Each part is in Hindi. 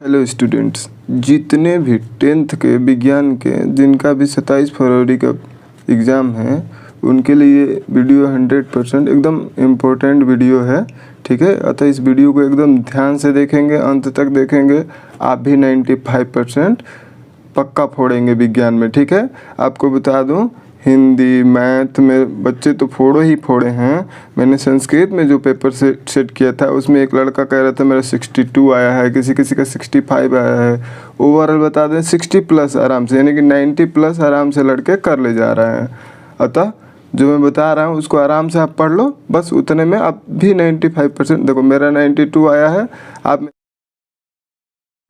हेलो स्टूडेंट्स, जितने भी टेंथ के विज्ञान के जिनका भी 27 फरवरी का एग्ज़ाम है उनके लिए वीडियो 100% एकदम इम्पोर्टेंट वीडियो है। ठीक है, अतः इस वीडियो को एकदम ध्यान से देखेंगे, अंत तक देखेंगे, आप भी 95% पक्का फोड़ेंगे विज्ञान में। ठीक है, आपको बता दूं, हिंदी मैथ में बच्चे तो फोड़ो ही फोड़े हैं। मैंने संस्कृत में जो पेपर सेट किया था उसमें एक लड़का कह रहा था मेरा 62 आया है, किसी किसी का 65 आया है। ओवरऑल बता दें 60+ आराम से, यानी कि 90+ आराम से लड़के कर ले जा रहे हैं। अतः जो मैं बता रहा हूँ उसको आराम से आप पढ़ लो, बस उतने में आप भी 95%। देखो मेरा 92 आया है,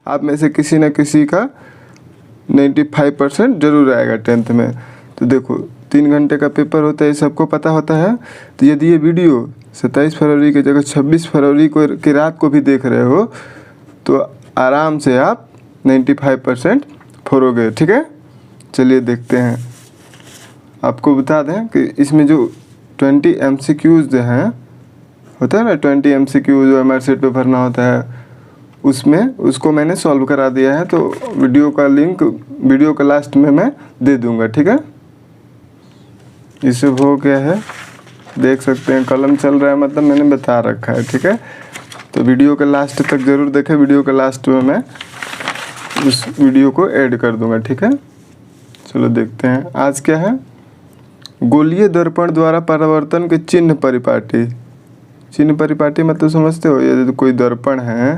आप में से किसी न किसी का 95% जरूर आएगा टेंथ में। तो देखो 3 घंटे का पेपर होता है, सबको पता होता है। तो यदि ये वीडियो 27 फरवरी की जगह 26 फरवरी को की रात को भी देख रहे हो तो आराम से आप 95% फोड़ोगे। ठीक है, चलिए देखते हैं। आपको बता दें कि इसमें जो 20 MCQs जो हैं, होता है ना 20 MCQ जो हमारे सेट पे भरना होता है, उसमें उसको मैंने सॉल्व करा दिया है। तो वीडियो का लिंक वीडियो के लास्ट में मैं दे दूंगा। ठीक है, इसे हो गया है, देख सकते हैं कलम चल रहा है, मतलब मैंने बता रखा है। ठीक है, तो वीडियो के लास्ट तक ज़रूर देखें, वीडियो के लास्ट में मैं उस वीडियो को ऐड कर दूंगा। ठीक है, चलो देखते हैं आज क्या है। गोलीय दर्पण द्वारा परावर्तन के चिन्ह परिपाटी। चिन्ह परिपाटी मतलब समझते हो, यदि कोई दर्पण है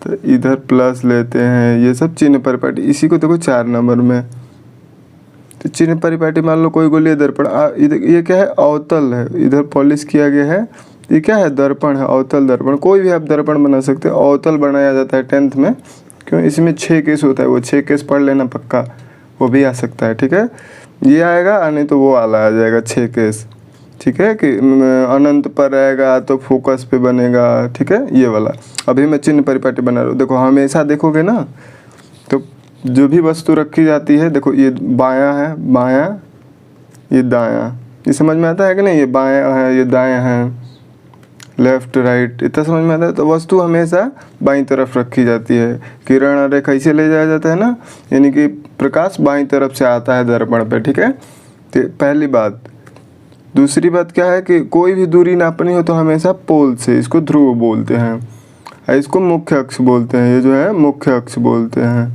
तो इधर प्लस लेते हैं, ये सब चिन्ह परिपाटी। इसी को देखो 4 नंबर में, तो चिन्ह परिपाटी मान लो कोई गोलीय दर्पण, ये क्या है, अवतल है, इधर पॉलिश किया गया है। ये क्या है, दर्पण है, अवतल दर्पण। कोई भी आप दर्पण बना सकते हो, अवतल बनाया जाता है टेंथ में। क्यों, इसमें 6 केस होता है, वो 6 केस पढ़ लेना पक्का, वो भी आ सकता है। ठीक है, ये आएगा नहीं तो वो वाला आ जाएगा 6 केस। ठीक है, कि अनंत पर रहेगा तो फोकस पे बनेगा। ठीक है, ये वाला अभी मैं चिन्ह परिपाटी बना रहा हूँ। देखो हमेशा देखोगे ना तो जो भी वस्तु रखी जाती है, देखो ये बायां है, बायां, ये दायां, ये समझ में आता है कि नहीं, ये बायां है, ये दायां है, लेफ्ट राइट, इतना समझ में आता है। तो वस्तु हमेशा बाईं तरफ रखी जाती है। किरण रेखा इसे ले जाया जाता है ना, यानी कि प्रकाश बाईं तरफ से आता है दर्पण पे। ठीक है, तो पहली बात। दूसरी बात क्या है कि कोई भी दूरी नापनी हो तो हमेशा पोल से, इसको ध्रुव बोलते हैं, इसको मुख्य अक्ष बोलते हैं, ये जो है मुख्य अक्ष बोलते हैं।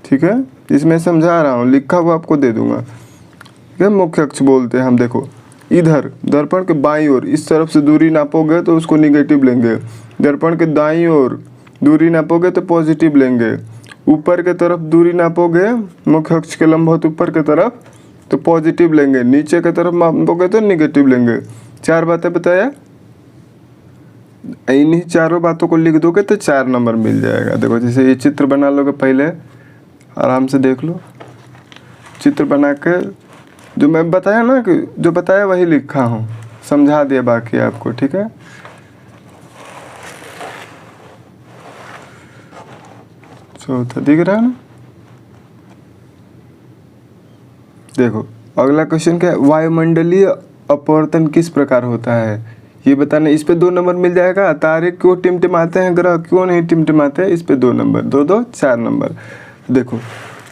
ठीक है, इसमें समझा रहा हूँ, लिखा हुआ आपको दे दूंगा। ठीक है, मुख्य अक्ष बोलते हैं हम। देखो इधर दर्पण के बाईं ओर इस तरफ से दूरी नापोगे तो उसको निगेटिव लेंगे, दर्पण के दाईं ओर दूरी नापोगे तो पॉजिटिव लेंगे, ऊपर के तरफ दूरी नापोगे मुख्य अक्ष के लंबवत ऊपर के तरफ तो पॉजिटिव लेंगे, नीचे की तरफ मापोगे तो निगेटिव लेंगे। 4 बातें बताया, इन्हीं चारों बातों को लिख दोगे तो 4 नंबर मिल जाएगा। देखो जैसे ये चित्र बना लोगे, पहले आराम से देख लो, चित्र बना के जो मैं बताया ना, कि जो बताया वही लिखा हूँ, समझा दिया बाकी आपको। ठीक है, चौथा दिख रहा है ना। देखो अगला क्वेश्चन क्या है, वायुमंडलीय अपवर्तन किस प्रकार होता है ये बताना। इस पे 2 नंबर मिल जाएगा। तारे क्यों टिमटिमाते हैं, ग्रह क्यों नहीं टिमटिमाते हैं, इस पे 2 नंबर, 2 2 4 नंबर। देखो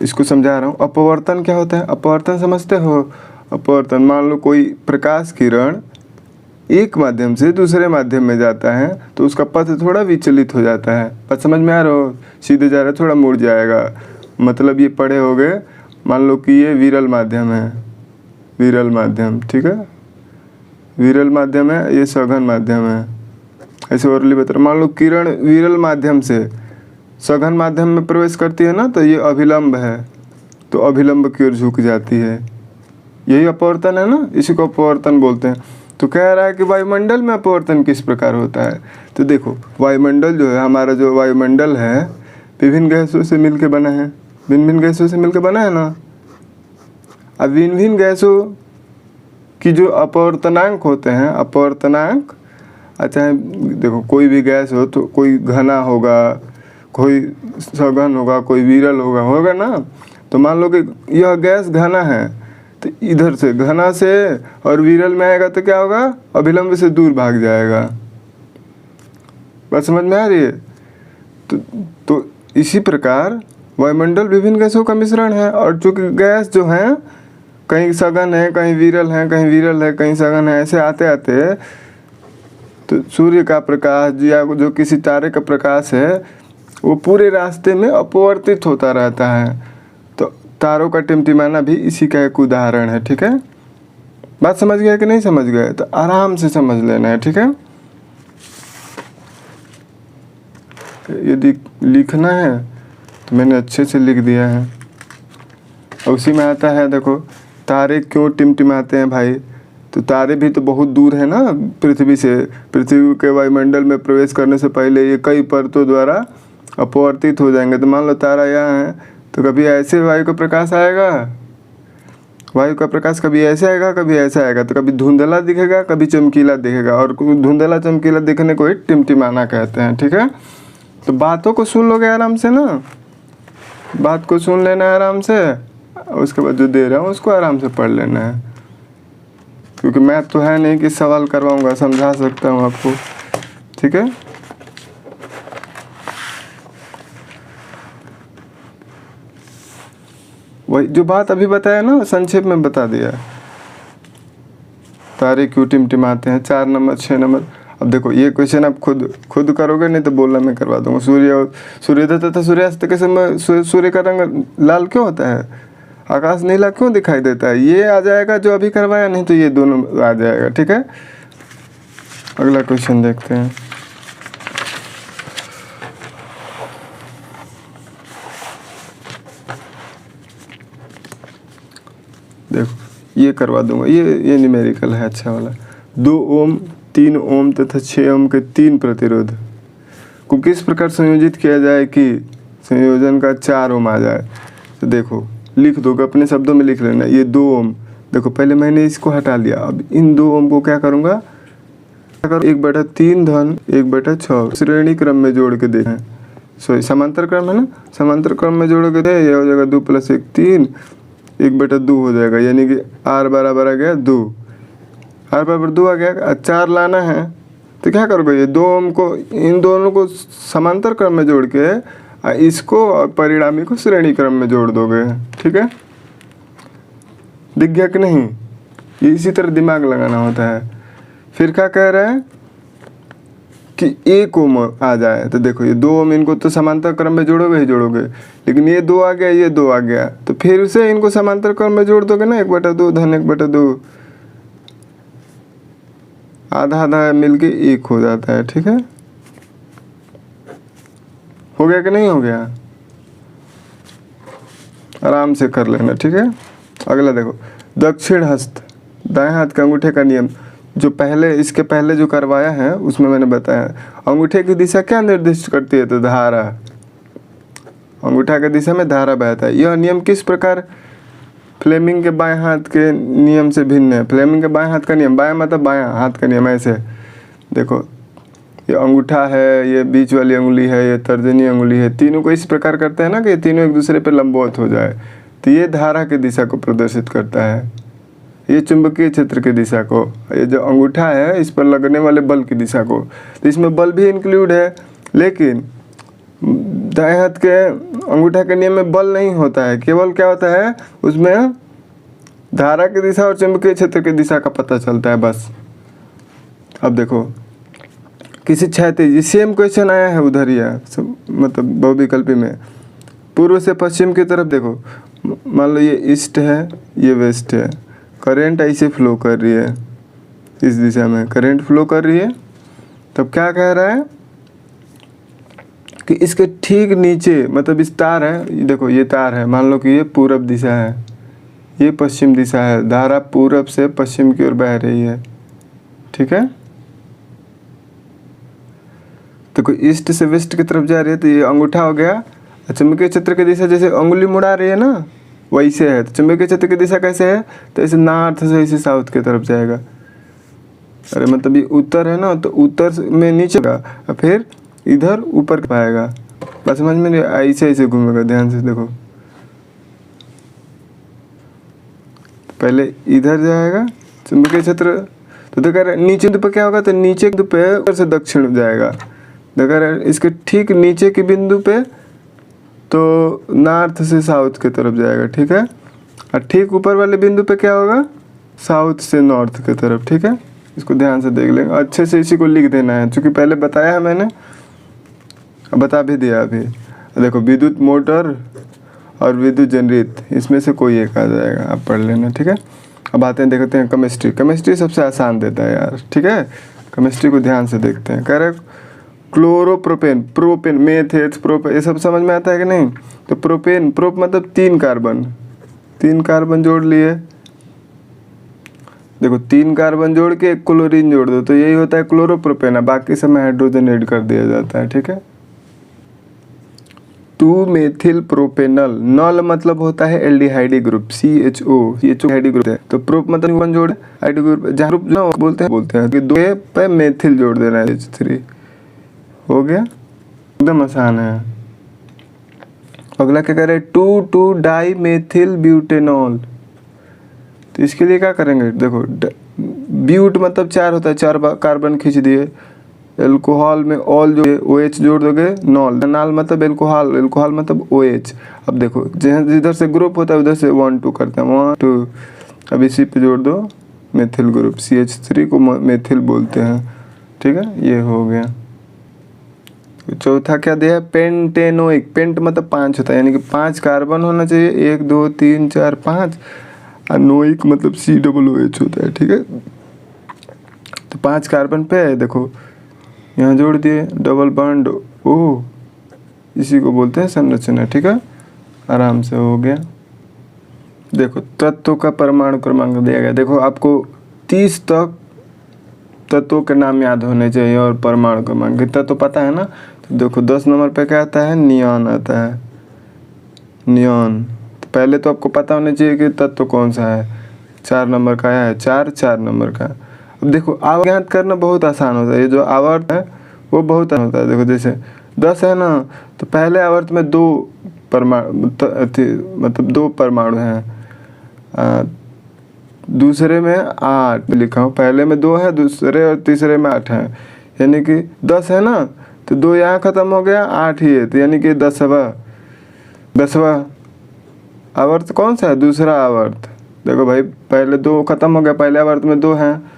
इसको समझा रहा हूँ। अपवर्तन क्या होता है, अपवर्तन समझते हो। अपवर्तन मान लो कोई प्रकाश किरण एक माध्यम से दूसरे माध्यम में जाता है तो उसका पथ थोड़ा विचलित हो जाता है। पथ समझ में आ रहा हो, सीधे जा रहा है थोड़ा मुड़ जाएगा, मतलब ये पढ़े हो गए। मान लो कि ये विरल माध्यम है, विरल माध्यम। ठीक है, विरल माध्यम है, ये सघन माध्यम है, ऐसे ओरली बता। मान लो किरण विरल माध्यम से सघन माध्यम में प्रवेश करती है ना, तो ये अभिलंब है, तो अभिलंब की ओर झुक जाती है, यही अपवर्तन है ना, इसी को अपवर्तन बोलते हैं। तो कह रहा है कि वायुमंडल में अपवर्तन किस प्रकार होता है। तो देखो वायुमंडल जो है, हमारा जो वायुमंडल है विभिन्न गैसों से मिलकर बना है, भिन्न भिन्न गैसों से मिलकर बना है ना। अब भिन्न भिन्न गैसों की जो अपवर्तनांक होते हैं, अपवर्तनांक, अच्छा देखो कोई भी गैस हो तो कोई घना होगा, कोई सघन होगा, कोई विरल होगा ना। तो मान लो कि यह गैस घना है, तो इधर से घना से और विरल में आएगा तो क्या होगा, अभिलंब से दूर भाग जाएगा। बात समझ में आ रही है। तो इसी प्रकार वायुमंडल विभिन्न गैसों का मिश्रण है, और चूंकि गैस जो है कहीं सघन है, कहीं विरल है, कहीं विरल है, कहीं सघन है, ऐसे आते आते तो सूर्य का प्रकाश या जो किसी तारे का प्रकाश है वो पूरे रास्ते में अपवर्तित होता रहता है। तो तारों का टिमटिमाना भी इसी का एक उदाहरण है। ठीक है, बात समझ गए कि नहीं समझ गए? तो आराम से समझ लेना है। ठीक है, यदि लिखना है तो मैंने अच्छे से लिख दिया है। और उसी में आता है, देखो तारे क्यों टिमटिमाते हैं भाई? तो तारे भी तो बहुत दूर है ना पृथ्वी से। पृथ्वी के वायुमंडल में प्रवेश करने से पहले ये कई परतों द्वारा अपवर्तित हो जाएंगे। तो मान लो तारा यहाँ है, तो कभी ऐसे वायु का प्रकाश आएगा, वायु का प्रकाश कभी ऐसे आएगा, कभी ऐसा आएगा। तो कभी धुंधला दिखेगा, कभी चमकीला दिखेगा, और धुंधला चमकीला दिखने को ही टिमटिमाना कहते हैं। ठीक है, तो बातों को सुन लोगे आराम से ना, बात को सुन लेना है आराम से, उसके बाद जो दे रहा हूँ उसको आराम से पढ़ लेना है। क्योंकि मैं तो है नहीं कि सवाल करवाऊंगा, समझा सकता हूँ आपको। ठीक है, वही जो बात अभी बताया ना, संक्षेप में बता दिया। तारे क्यों टिमटिमाते हैं, 4 नंबर 6 नंबर। अब देखो ये क्वेश्चन आप खुद करोगे, नहीं तो बोलना मैं करवा दूंगा। सूर्योदय तथा सूर्यास्त के समय सूर्य का रंग लाल क्यों होता है, आकाश नीला क्यों दिखाई देता है, ये आ जाएगा जो अभी करवाया, नहीं तो ये दोनों आ जाएगा। ठीक है, अगला क्वेश्चन देखते हैं। देखो ये करवा दूंगा, ये न्यूमेरिकल है अच्छा वाला। 2 ओम 3 ओम तथा 6 ओम के 3 प्रतिरोध को किस प्रकार संयोजित किया जाए कि संयोजन का 4 ओम आ जाए? तो देखो लिख दो, अपने शब्दों में लिख लेना। ये 2 ओम, देखो पहले मैंने इसको हटा लिया, अब इन 2 ओम को क्या करूँगा, 1/3 धन 1/6 श्रेणी क्रम में जोड़ के देखें। सॉरी समांतर क्रम है ना, समांतर क्रम में जोड़ के दे, ये हो जाएगा 2 + 1 3, 1/2 हो जाएगा, यानी कि r बराबर आ गया 2, r बराबर 2 आ गया। 4 लाना है तो क्या करोगे, ये 2 ओम को, इन दोनों को समांतर क्रम में जोड़ के इसको और परिणामी को श्रेणी क्रम में जोड़ दोगे। ठीक है, दिख गया कि नहीं? ये इसी तरह दिमाग लगाना होता है। फिर क्या कह रहे हैं कि 1 ओम आ जाए, तो देखो ये 2 ओम, इनको तो समांतर क्रम में जोड़ोगे ही जोड़ोगे, लेकिन ये 2 आ गया, ये 2 आ गया, तो फिर से इनको समांतर क्रम में जोड़ दोगे ना, 1/2 धन 1/2, आधा आधा मिलके 1 हो जाता है। ठीक है, हो गया कि नहीं हो गया? आराम से कर लेना। ठीक है, अगला देखो, दक्षिण हस्त दाएं हाथ के अंगूठे का नियम। जो पहले इसके पहले जो करवाया है उसमें मैंने बताया, अंगूठे की दिशा क्या निर्दिष्ट करती है? तो धारा, अंगूठा की दिशा में धारा बहता है। यह नियम किस प्रकार फ्लेमिंग के बाएं हाथ के नियम से भिन्न है? फ्लेमिंग के बाएं हाथ का नियम, बाएं मतलब बायां हाथ का नियम ऐसे, देखो ये अंगूठा है, ये बीच वाली उंगली है, ये तर्जनी उंगली है, तीनों को इस प्रकार करते हैं ना कि ये तीनों एक दूसरे पे लंबवत हो जाए, तो ये धारा की दिशा को प्रदर्शित करता है। ये चुंबकीय क्षेत्र की दिशा को, ये जो अंगूठा है इस पर लगने वाले बल की दिशा को, तो इसमें बल भी इंक्लूड है, लेकिन दाएं हाथ के अंगूठा के नियम में बल नहीं होता है, केवल क्या होता है उसमें धारा की दिशा और चुंबकीय क्षेत्र की दिशा का पता चलता है बस। अब देखो किसी क्षैतिज, सेम क्वेश्चन आया है उधर ही, मतलब बहुविकल्पी में, पूर्व से पश्चिम की तरफ देखो, मान लो ये ईस्ट है, ये वेस्ट है, करंट ऐसे फ्लो कर रही है, इस दिशा में करंट फ्लो कर रही है। तब क्या कह रहा है कि इसके ठीक नीचे, मतलब इस तार है, देखो ये तार है, मान लो कि ये पूरब दिशा है, ये पश्चिम दिशा है, धारा पूरब से पश्चिम की ओर बह रही है। ठीक है, तो कोई ईस्ट से वेस्ट की तरफ जा रही है, तो ये अंगूठा हो गया। चुंबकीय क्षेत्र की दिशा जैसे उंगली मुड़ा रही है ना, वैसे है। तो चुंबकीय क्षेत्र की दिशा कैसे है, तो ऐसे नॉर्थ से ऐसे साउथ की तरफ जाएगा। अरे मतलब ये उत्तर है ना, तो उत्तर में नीचे का, फिर इधर ऊपर पाएगा। बस समझ में नहीं, ऐसे ऐसे घूमेगा, ध्यान से देखो, पहले इधर जाएगा चुंबकीय क्षेत्र, तो देखो नीचे बिंदु पे क्या होगा, तो नीचे बिंदु पे उत्तर से दक्षिण जाएगा। देखो इसके ठीक नीचे के बिंदु पे तो नॉर्थ से साउथ की तरफ जाएगा, ठीक है। और ठीक ऊपर वाले बिंदु पे क्या होगा, साउथ से नॉर्थ की तरफ, ठीक है। इसको ध्यान से देख लेंगे, अच्छे से इसी को लिख देना है, क्योंकि पहले बताया है मैंने, बता भी दिया अभी। देखो विद्युत मोटर और विद्युत जनरेट, इसमें से कोई एक आ जाएगा, आप पढ़ लेना, ठीक है। अब आते हैं, देखते हैं केमिस्ट्री। केमिस्ट्री सबसे आसान देता है यार, ठीक है। केमिस्ट्री को ध्यान से देखते हैं। कह रहे क्लोरोप्रोपेन, प्रोपेन, मेथेट्स, प्रोपेन, ये सब समझ में आता है कि नहीं। तो प्रोपेन, प्रोप मतलब 3 कार्बन, 3 कार्बन जोड़ लिए। देखो 3 कार्बन जोड़ के 1 क्लोरीन जोड़ दो तो यही होता है क्लोरोप्रोपेन। बाकी समय हाइड्रोजन ऐड कर दिया जाता है, ठीक है। 2 मेथिल प्रोपेनल, नल मतलब होता है aldehyde group, CHO, CHO group है। तो प्रोप मतलब वन जोड़, हाइड ग्रुप जहाँ ग्रुप ना बोलते हैं कि 2 पे मेथिल जोड़ देना है, H3 हो गया, एकदम आसान है। अगला क्या करें, 2 डाई मेथिल ब्यूटेनॉल। तो इसके लिए क्या करेंगे, देखो ब्यूट मतलब 4 होता है, 4 कार्बन खींच दिए। एल्कोहल में ऑल जो OH जोड़ दोगे, नॉल, नाल मतलब एल्कोहल, एल्कोहल मतलब OH। अब देखो जिधर से ग्रुप होता है उधर से 1 2 करते हैं, 1 2। अब इसी पे जोड़ दो मेथिल ग्रुप, CH3 को मेथिल बोलते हैं, ठीक है। ये हो गया। चौथा क्या दिया है, पेंटेनोइक। पेंट मतलब 5 होता है, यानी कि 5 कार्बन होना चाहिए, 1 2 3 4 5। और नोइक मतलब COOH होता है, ठीक है। तो 5 कार्बन पे देखो यहाँ जोड़ दिए, डबल बॉन्ड O, इसी को बोलते हैं संरचना, ठीक है। आराम से हो गया। देखो तत्वों का परमाणु क्रमांक दिया गया। देखो आपको 30 तक तत्वों के नाम याद होने चाहिए और परमाणु क्रमांक, इतना तो पता है ना। तो देखो 10 नंबर पे क्या आता है, नियॉन आता है, नियॉन। तो पहले तो आपको पता होना चाहिए कि तत्व कौन सा है। 4 नंबर का है, 4 नंबर का। अब देखो आवर्त ज्ञात करना बहुत आसान होता है, ये जो आवर्त है वो बहुत आसान होता है। देखो जैसे 10 है ना, तो पहले आवर्त में 2 परमाणु मतलब 2 परमाणु हैं, दूसरे में 8 लिखा हूँ। पहले में 2 है, दूसरे और तीसरे में 8 है, यानी कि 10 है ना, तो 2 यहाँ ख़त्म हो गया, 8 ही है, तो यानी कि 10वां आवर्त कौन सा है, दूसरा आवर्त। देखो भाई पहले 2 ख़त्म हो गया, पहले आवर्त में 2 हैं,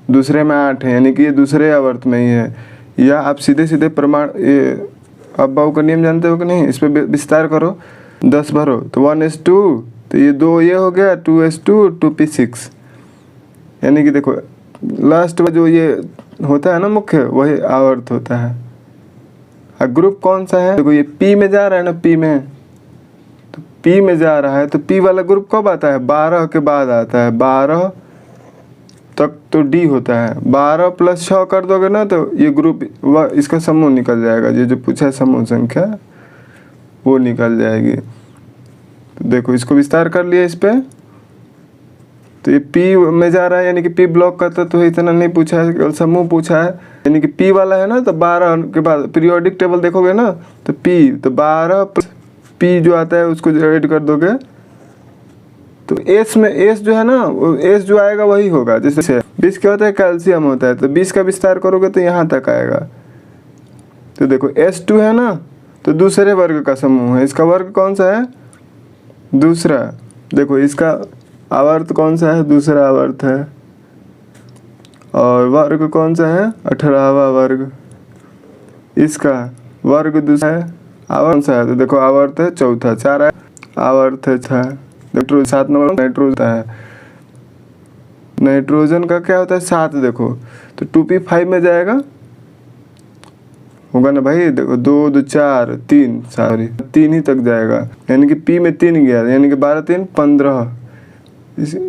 दूसरे में 8 है, यानी कि ये दूसरे आवर्त में ही है। या आप सीधे सीधे प्रमाण, ये अब्बाऊ का नियम जानते हो कि नहीं, इस पर विस्तार करो, 10 भरो तो 1s2, तो ये 2 ये हो गया, 2s2 2p6, यानी कि देखो लास्ट में जो ये होता है ना मुख्य, वही आवर्त होता है। और ग्रुप कौन सा है, देखो ये P में जा रहा है ना, P में, तो P में जा रहा है, तो P वाला ग्रुप कब आता है, 12 के बाद आता है, 12 तक तो D होता है। 12 + 6 कर दोगे ना, तो ये ग्रुप इसका समूह निकल जाएगा, ये जो पूछा है समूह संख्या वो निकल जाएगी। तो देखो इसको विस्तार कर लिया इस पे, तो ये P में जा रहा है, यानी कि P ब्लॉक का तो इतना नहीं पूछा है, केवल समूह पूछा है, यानी कि P वाला है ना, तो 12 के बाद पीरियोडिक टेबल देखोगे ना, तो P, तो 12 + P जो आता है उसको ऐड कर दोगे, तो S में S जो है ना, S जो आएगा वही होगा। जैसे 20 क्या होता है, कैल्शियम होता है, तो 20 का विस्तार करोगे तो यहाँ तक आएगा। तो देखो S2 है ना, तो दूसरे वर्ग का समूह है, इसका वर्ग कौन सा है, दूसरा। देखो इसका आवर्त कौन सा है, दूसरा आवर्त है, और वर्ग कौन सा है, 18वां वर्ग। इसका वर्ग दूसरा है, आवर्त कौन सा है, तो देखो आवर्त है चौथा, 4 है, आवर्त है 6। 7 नंबर नाइट्रोजन है, नाइट्रोजन का क्या होता है 7, देखो तो 2p5 में जाएगा, होगा ना भाई। देखो 2 2 4 3, सॉरी 3 ही तक जाएगा, यानी कि P में 3 गया, यानी कि 12 3 15।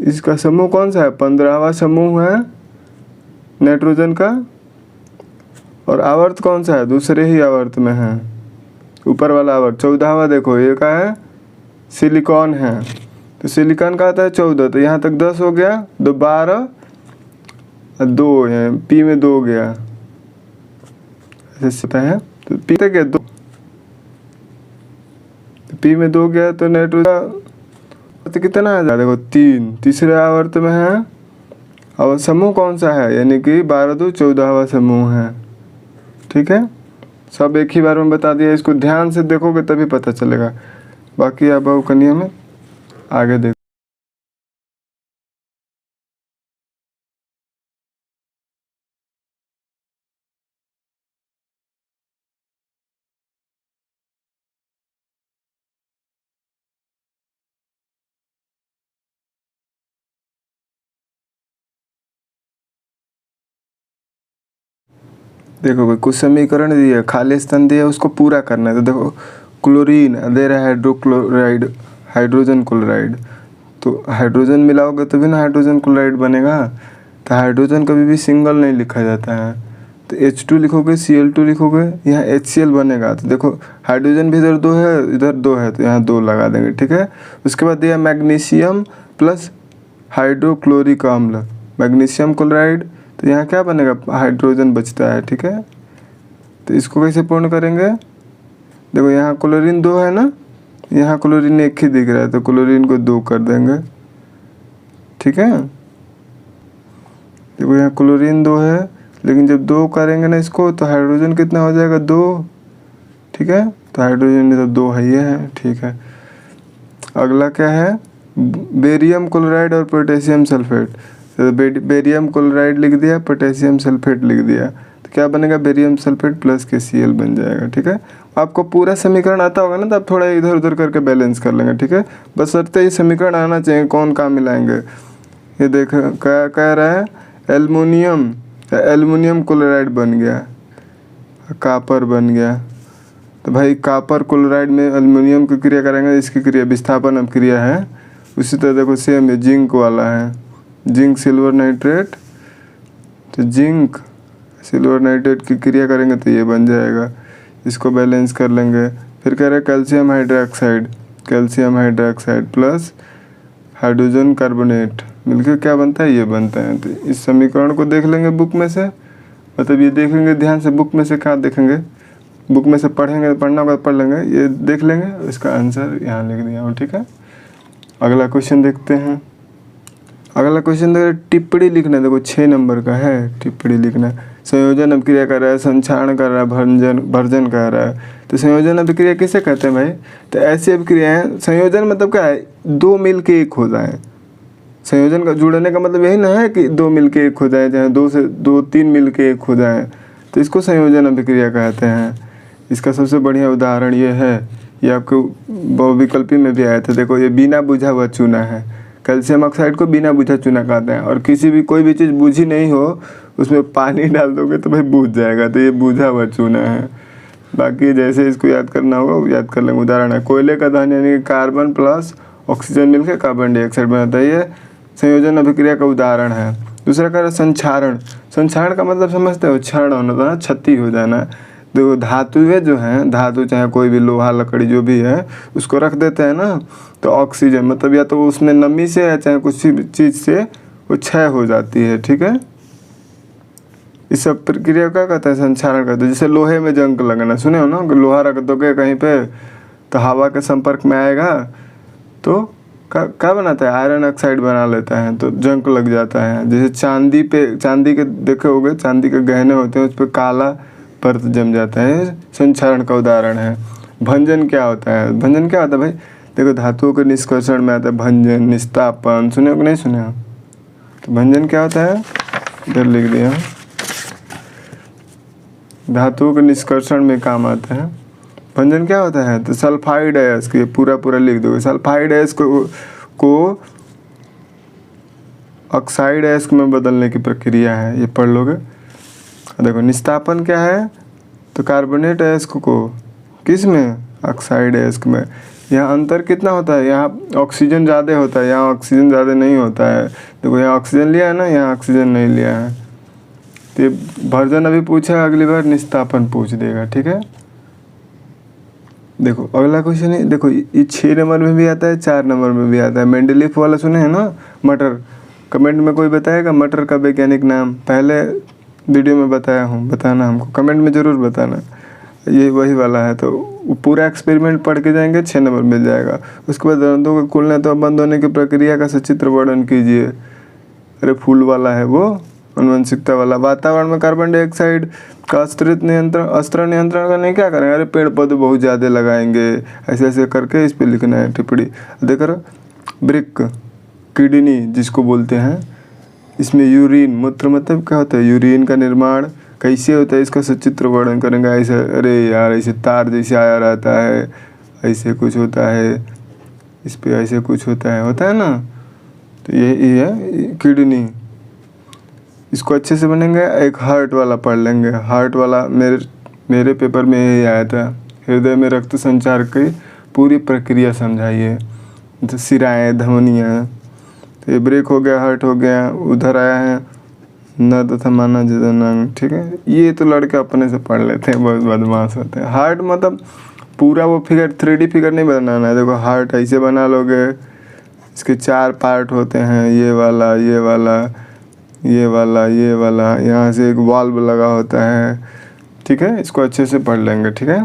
इसका समूह कौन सा है, 15वां समूह है नाइट्रोजन का। और आवर्त कौन सा है, दूसरे ही आवर्त में है, ऊपर वाला आवर्त 14वां। देखो ये का है, सिलिकॉन है, तो सिलिकॉन का आता है 14, तो यहाँ तक 10 हो गया, 2 12 और 2 है, P में 2 गया, ऐसे होता है। तो P तक है 2, तो P में 2 गया, तो नाइट्रोजन तो कितना है, देखो 3, तीसरे आवर्त में है। और समूह कौन सा है, यानी कि 12 2 14वां समूह है, ठीक है। सब एक ही बार में बता दिया, इसको ध्यान से देखोगे तभी पता चलेगा। बाकी अब का नियम है, आगे देखो। देखो भाई कुछ समीकरण दिया, खाली स्थान दिया, उसको पूरा करना है। तो देखो क्लोरीन दे रहा है, हाइड्रोक्लोराइड, हाइड्रोजन क्लोराइड, तो हाइड्रोजन मिलाओगे तभी ना हाइड्रोजन क्लोराइड बनेगा। तो हाइड्रोजन कभी भी सिंगल नहीं लिखा जाता है, तो H2 लिखोगे, Cl2 लिखोगे, यहाँ HCl बनेगा। तो देखो हाइड्रोजन भी इधर 2 है, इधर 2 है, तो यहाँ 2 लगा देंगे, ठीक है। उसके बाद दिया मैग्नीशियम प्लस हाइड्रोक्लोरिक अम्ल, मैग्नीशियम क्लोराइड, तो यहाँ क्या बनेगा, हाइड्रोजन बचता है, ठीक है। तो इसको कैसे पूर्ण करेंगे, देखो यहाँ क्लोरीन 2 है ना, यहाँ क्लोरीन 1 ही दिख रहा है, तो क्लोरीन को 2 कर देंगे, ठीक है। देखो यहाँ क्लोरीन 2 है, लेकिन जब 2 करेंगे ना इसको, तो हाइड्रोजन कितना हो जाएगा, 2, ठीक है। तो हाइड्रोजन तो 2 है, ये है, ठीक है। अगला क्या है, बेरियम क्लोराइड और पोटेशियम सल्फेट। तो बेरियम क्लोराइड लिख दिया, पोटेशियम सल्फेट लिख दिया, तो क्या बनेगा, बेरियम सल्फेट प्लस KCl बन जाएगा, ठीक है। आपको पूरा समीकरण आता होगा ना, तो आप थोड़ा इधर उधर करके बैलेंस कर लेंगे, ठीक है। बस शर्त ये समीकरण आना चाहिए, कौन कहाँ मिलाएंगे। ये देख क्या कह रहा है, एल्युमिनियम क्लोराइड बन गया, कापर बन गया। तो भाई कापर क्लोराइड में एल्युमिनियम की क्रिया करेंगे, इसकी क्रिया विस्थापन अब क्रिया है। उसी तरह देखो सेम है, जिंक वाला है, जिंक सिल्वर नाइट्रेट, तो जिंक सिल्वर नाइट्रेट की क्रिया करेंगे तो ये बन जाएगा, इसको बैलेंस कर लेंगे। फिर कह रहे हैं calcium hydroxide, calcium hydroxide plus hydrogen carbonate मिलकर क्या बनता है, ये बनता है। तो इस समीकरण को देख लेंगे बुक में से, मतलब ये देखेंगे ध्यान से, बुक में से क्या देखेंगे, बुक में से पढ़ेंगे, पढ़ना होगा पढ़ लेंगे, ये देख लेंगे, इसका आंसर यहाँ लिख दिया हूँ, ठीक है। अगला क्वेश्चन देखते हैं। अगला क्वेश्चन देखो, टिप्पणी लिखना है, देखो 6 नंबर का है, टिप्पणी लिखना है। संयोजन अभिक्रिया कर रहा है, संक्षारण कर रहा है, भर्जन कर रहा है। तो संयोजन अभिक्रिया किसे कहते हैं भाई, तो ऐसी अभिक्रिया है, संयोजन मतलब क्या है, 2 मिल के 1 हो जाए। संयोजन का जुड़ने का मतलब यही ना है कि 2 मिल के 1 हो जाए, चाहे 2-3 मिल के 1 हो जाए, तो इसको संयोजन अभिक्रिया कहते हैं। इसका सबसे बढ़िया उदाहरण ये है, ये आपको बहुविकल्पी में भी आया था। देखो ये बिना बुझा हुआ चूना है, कैल्शियम ऑक्साइड को बिना बुझा चूना कहते हैं। और किसी भी कोई भी चीज़ बुझी नहीं हो, उसमें पानी डाल दोगे तो भाई बुझ जाएगा, तो ये बुझा हुआ चूना है। बाकी जैसे इसको याद करना होगा वो याद कर लेंगे। उदाहरण है कोयले का दहन, यानी कि कार्बन प्लस ऑक्सीजन मिलकर कार्बन डाइऑक्साइड बनाता है, ये संयोजन अभिक्रिया का उदाहरण है। दूसरा कह रहा है संक्षारण। संक्षारण का मतलब समझते हो, क्षरण होना था, क्षति हो जाना। देखो धातुएं जो हैं, धातु चाहे कोई भी लोहा लकड़ी जो भी है, उसको रख देते हैं ना, तो ऑक्सीजन मतलब या तो उसमें नमी से या चाहे कुछ भी चीज़ से वो क्षय हो जाती है, ठीक है। इस सब प्रक्रिया क्या कहते हैं, संक्षारण कहते हैं। जैसे लोहे में जंग लगना, सुने हो ना, लोहा रख दोगे कहीं पे तो हवा के संपर्क में आएगा तो क्या बनाता है, आयरन ऑक्साइड बना लेता है, तो जंग लग जाता है। जैसे चांदी पे, चांदी के देखे होगे, चांदी के गहने होते हैं, उस पर काला परत जम जाता है, संक्षारण का उदाहरण है। भंजन क्या होता है, भंजन क्या होता है भाई, देखो धातुओं के निष्कर्षण में आता है भंजन, निस्तापन, सुने हो कि नहीं सुने हो। तो भंजन क्या होता है, इधर लिख दिया, धातुओं के निष्कर्षण में काम आता है। भंजन क्या होता है, तो सल्फाइड अयस्क, ये पूरा लिख दोगे, सल्फाइड अयस्क को ऑक्साइड अयस्क में बदलने की प्रक्रिया है, ये पढ़ लोगे। देखो निस्तापन क्या है, तो कार्बोनेट अयस्क को किस में, ऑक्साइड अयस्क में। यहाँ अंतर कितना होता है, यहाँ ऑक्सीजन ज़्यादा होता है, यहाँ ऑक्सीजन ज़्यादा नहीं होता है। देखो यहाँ ऑक्सीजन लिया है ना, यहाँ ऑक्सीजन नहीं लिया है। तो ये भर्जन अभी पूछा, अगली बार निस्तापन पूछ देगा, ठीक है। देखो अगला क्वेश्चन है, देखो ये 6 नंबर में भी आता है, 4 नंबर में भी आता है। मेंडलीफ वाला सुने हैं ना, मटर। कमेंट में कोई बताएगा मटर का वैज्ञानिक नाम, पहले वीडियो में बताया हूँ, बताना हमको, कमेंट में ज़रूर बताना। ये वही वाला है, तो पूरा एक्सपेरिमेंट पढ़ के जाएंगे, 6 नंबर मिल जाएगा। उसके बाद दंतों के खुलने तो बंद होने की प्रक्रिया का सचित्र वर्णन कीजिए। अरे फूल वाला है वो, आनुवंशिकता वाला। वातावरण में कार्बन डाइऑक्साइड का अस्त्र नियंत्रण करने क्या करेंगे, अरे पेड़ पौधे बहुत ज़्यादा लगाएंगे, ऐसे ऐसे करके इस पे लिखना है टिप्पणी। देख रहे ब्रिक किडनी जिसको बोलते हैं, इसमें यूरिन मूत्र मतलब क्या होता है, यूरिन का निर्माण कैसे होता है, इसका सचित्र वर्णन करेंगे। ऐसे अरे यार ऐसे तार जैसे आया रहता है, ऐसे कुछ होता है, इस पे ऐसे कुछ होता है ना, तो ये है किडनी। इसको अच्छे से बनेंगे। एक हार्ट वाला पढ़ लेंगे, हार्ट वाला मेरे पेपर में यही आया था, हृदय में रक्त संचार की पूरी प्रक्रिया समझाइए, तो सिराएँ धमनियाँ। तो ये ब्रेक हो गया, हार्ट हो गया। उधर आया है न तथा माना जदनांग, ठीक है। ये तो लड़के अपने से पढ़ लेते हैं, बहुत बदमाश होते हैं। हार्ट मतलब पूरा वो फिगर 3D फिगर नहीं बनाना है। देखो हार्ट ऐसे बना लोगे, इसके 4 पार्ट होते हैं, ये वाला ये वाला ये वाला ये वाला, यहाँ से एक वाल्व लगा होता है, ठीक है। इसको अच्छे से पढ़ लेंगे, ठीक है।